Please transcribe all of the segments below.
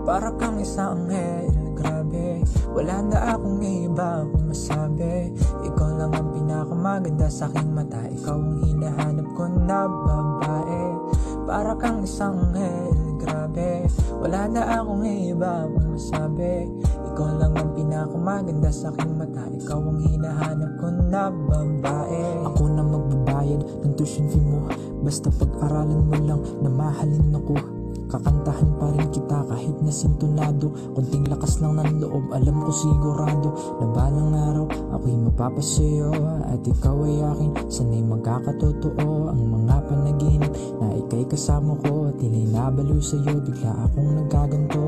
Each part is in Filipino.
Para kang isang anghel, grabe. Wala na akong iba masabi. Ikaw lang ang pinakamaganda sa aking mata. Ikaw ang hinahanap ko na babae. Para kang isang anghel, grabe. Wala na akong iba masabi. Ikaw lang ang pinakamaganda sa aking mata. Ikaw ang hinahanap ko na babae. Ako na magbabayad ng tuition fee mo. Basta pag-aralan mo lang na mahalin ako. Kakantahan pa rin kita kahit na sintonado. Konting lakas lang ng loob, alam ko sigurado na balang araw ako'y mapapasayo at ikaw ay akin. Sana'y magkakatotoo ang mga panaginip na ika'y kasama ko. Tina'y nabalo sa'yo, bigla akong nagkaganto.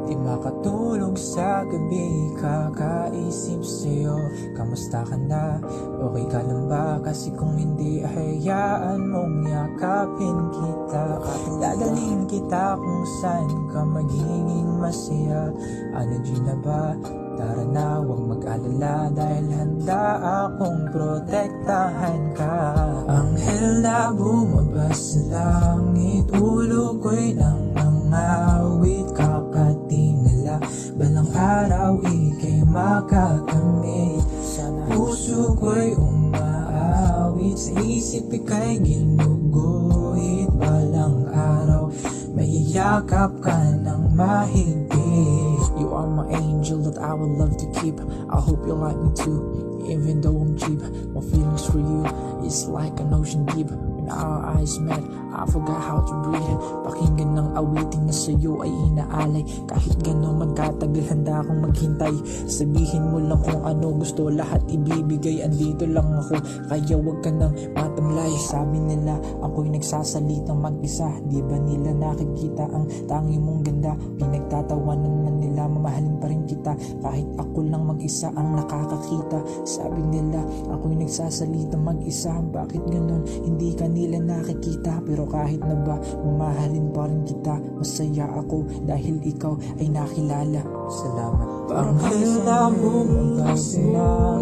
Di makatulog sa gabi, kakaisip sa'yo. Kamusta ka na? Okay ka lang ba? Kasi kung hindi, hayaan mong yakapin kita. Dadalhin kita kung saan ka magiging masaya. Ano G na ba? Tara na, huwag mag-alala dahil handa akong protektahan ka. Anghel na bumabas sa langit, ulo ko'y nang mangawit. Kakatingala, balang araw ika'y makakamit. Sa puso ko'y umaawit, sa isip ika'y ginuguhit. Balang araw, mayayakap ka ng mahigpit. You are my angel that I would love to keep. I hope you like me too, even though I'm cheap. My feelings for you is like an ocean deep. When our eyes met, I forgot how to breathe. Pakinggan ng awitin na sa'yo ay inaalay. Kahit gano'n man katagal, handa akong maghintay. Sabihin mo lang kung ano gusto, lahat ibibigay. Andito lang ako, kaya wag ka nang matamlay. Sabi nila ako'y nagsasalitang mag-isa. Di ba nila nakikita ang tangi mong ganda? Pinagtatawanan man nila, mamahalin pa rin kita. Kahit ako lang mag-isa ang nakakakita. Sabi nila ako'y nagsasalitang mag-isa. Bakit gano'n? Hindi ka nila nakikita. Pero kahit na ba, mamahalin pa rin kita. Masaya ako dahil ikaw ay nakilala. Salamat. Parang na bumabas na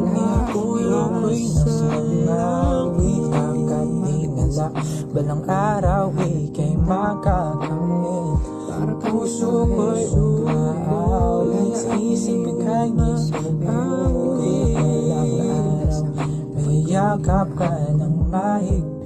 ulo ko'y nasangawit. Kakatingala, balang araw ika'y makakamit. Parang puso ko'y umaawit, sa isip ika'y gisumawit. Balang araw, may yakap ka ng mahigpit.